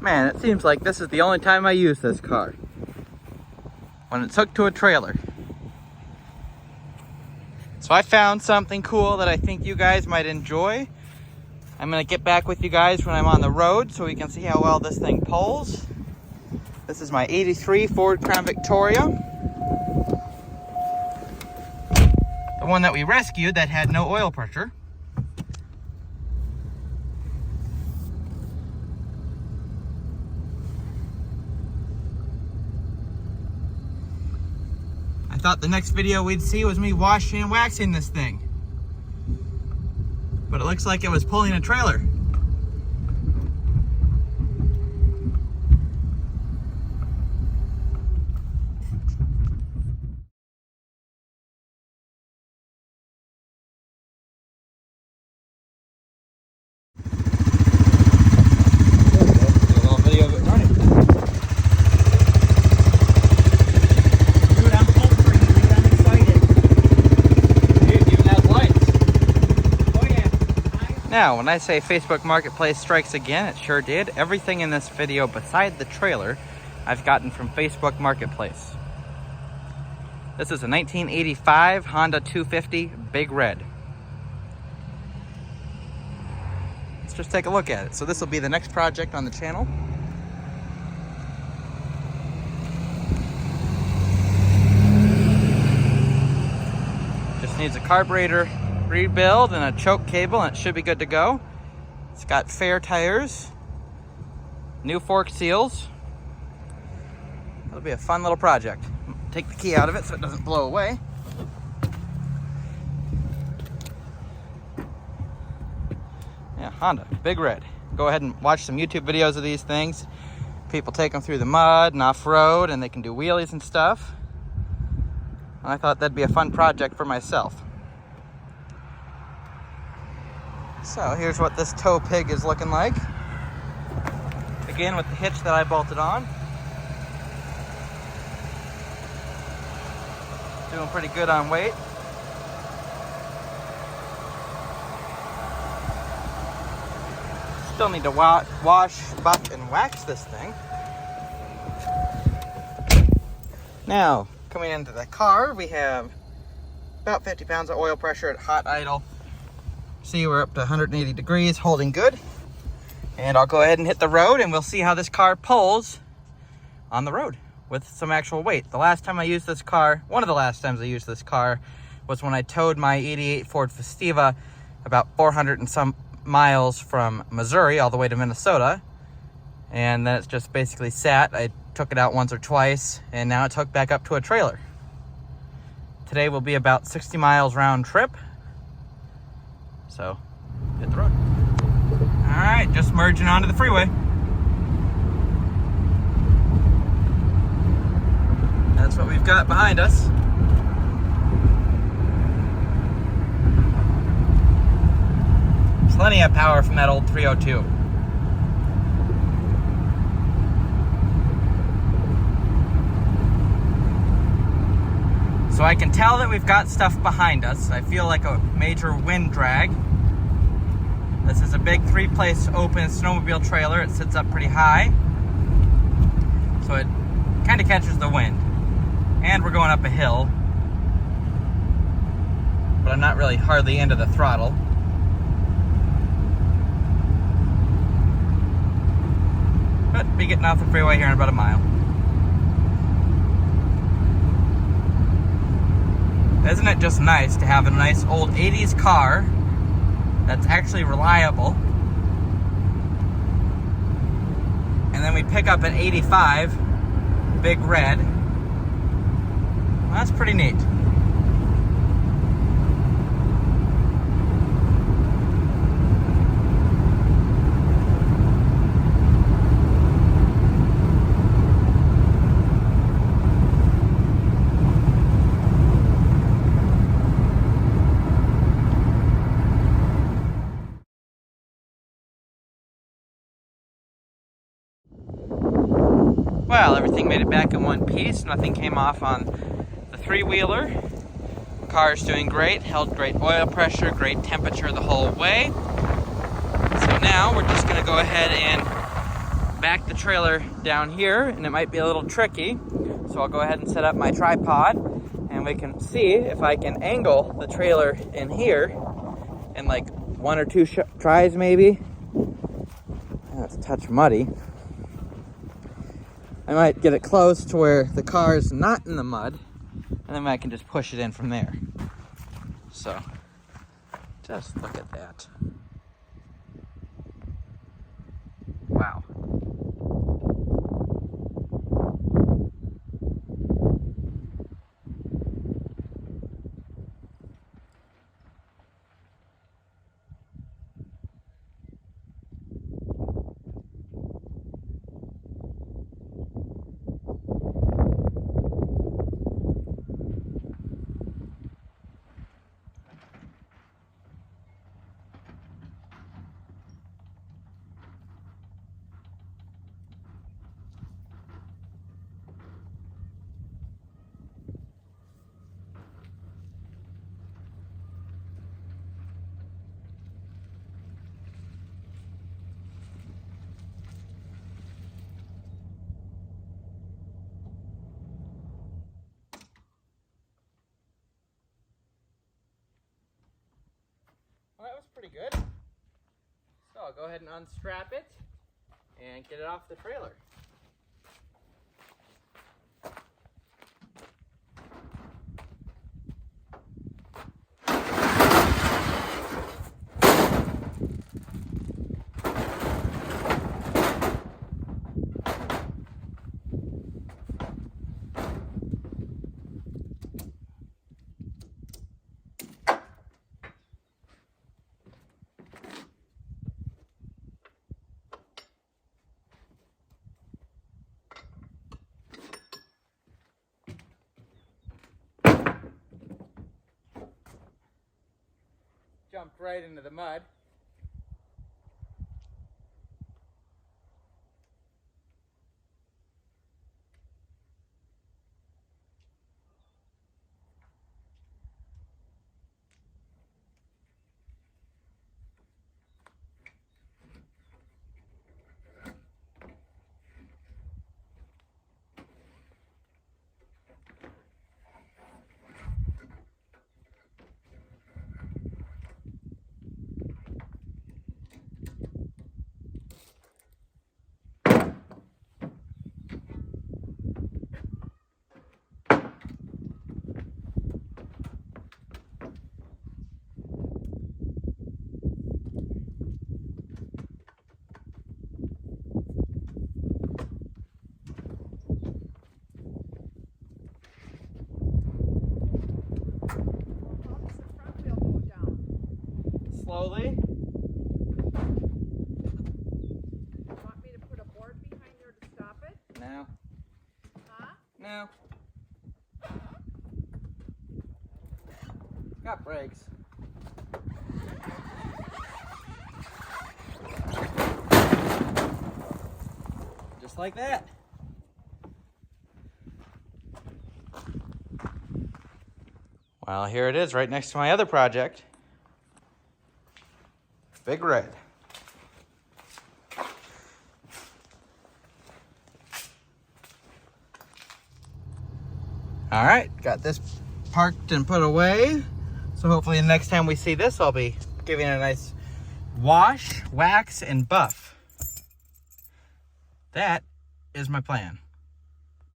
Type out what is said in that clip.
Man, it seems like this is the only time I use this car. When it's hooked to a trailer. So I found something cool that I think you guys might enjoy. I'm gonna get back with you guys when I'm on the road so we can see how well this thing pulls. This is my 83 Ford Crown Victoria. The one that we rescued that had no oil pressure. I thought the next video we'd see was me washing and waxing this thing. But it looks like it was pulling a trailer. Now, when I say Facebook Marketplace strikes again, it sure did. Everything in this video beside the trailer, I've gotten from Facebook Marketplace. This is a 1985 Honda 250 Big Red. Let's just take a look at it. So this will be the next project on the channel. Just needs a carburetor rebuild and a choke cable, and it should be good to go. It's got fair tires, new fork seals. It'll be a fun little project. Take the key out of it so it doesn't blow away. Yeah, Honda, Big Red. Go ahead and watch some YouTube videos of these things. People take them through the mud and off-road, and they can do wheelies and stuff. And I thought that'd be a fun project for myself. So here's what this tow pig is looking like. Again, with the hitch that I bolted on. Doing pretty good on weight. Still need to wash, buff, and wax this thing. Now, coming into the car, we have about 50 pounds of oil pressure at hot idle. See, we're up to 180 degrees, holding good. And I'll go ahead and hit the road and we'll see how this car pulls on the road with some actual weight. The last time I used this car, one of the last times I used this car, was when I towed my 88 Ford Festiva about 400 and some miles from Missouri all the way to Minnesota. And then it's just basically sat. I took it out once or twice, and now it's hooked back up to a trailer. Today will be about 60 miles round trip. So, hit the road. All right, just merging onto the freeway. That's what we've got behind us. Plenty of power from that old 302. So I can tell that we've got stuff behind us. I feel like a major wind drag. This is a big 3-place open snowmobile trailer. It sits up pretty high, so it kind of catches the wind. And we're going up a hill, but I'm not really hardly into the throttle. But be getting off the freeway here in about a mile. Isn't it just nice to have a nice old 80s car that's actually reliable? And then we pick up an 85 Big Red. Well, that's pretty neat. Well, everything made it back in one piece. Nothing came off on the three-wheeler. Car's doing great, held great oil pressure, great temperature the whole way. So now we're just gonna go ahead and back the trailer down here, and it might be a little tricky. So I'll go ahead and set up my tripod, and we can see if I can angle the trailer in here in like 1 or 2 tries maybe. That's a touch muddy. I might get it close to where the car is not in the mud, and then I can just push it in from there. So, just look at that. Wow. Well, that was pretty good. So I'll go ahead and unstrap it and get it off the trailer. Jumped right into the mud. Slowly. Want me to put a board behind there to stop it? No. Huh? No. Got brakes. Just like that. Well, here it is right next to my other project. Big Red. All right, got this parked and put away. So hopefully the next time we see this, I'll be giving it a nice wash, wax, and buff. That is my plan.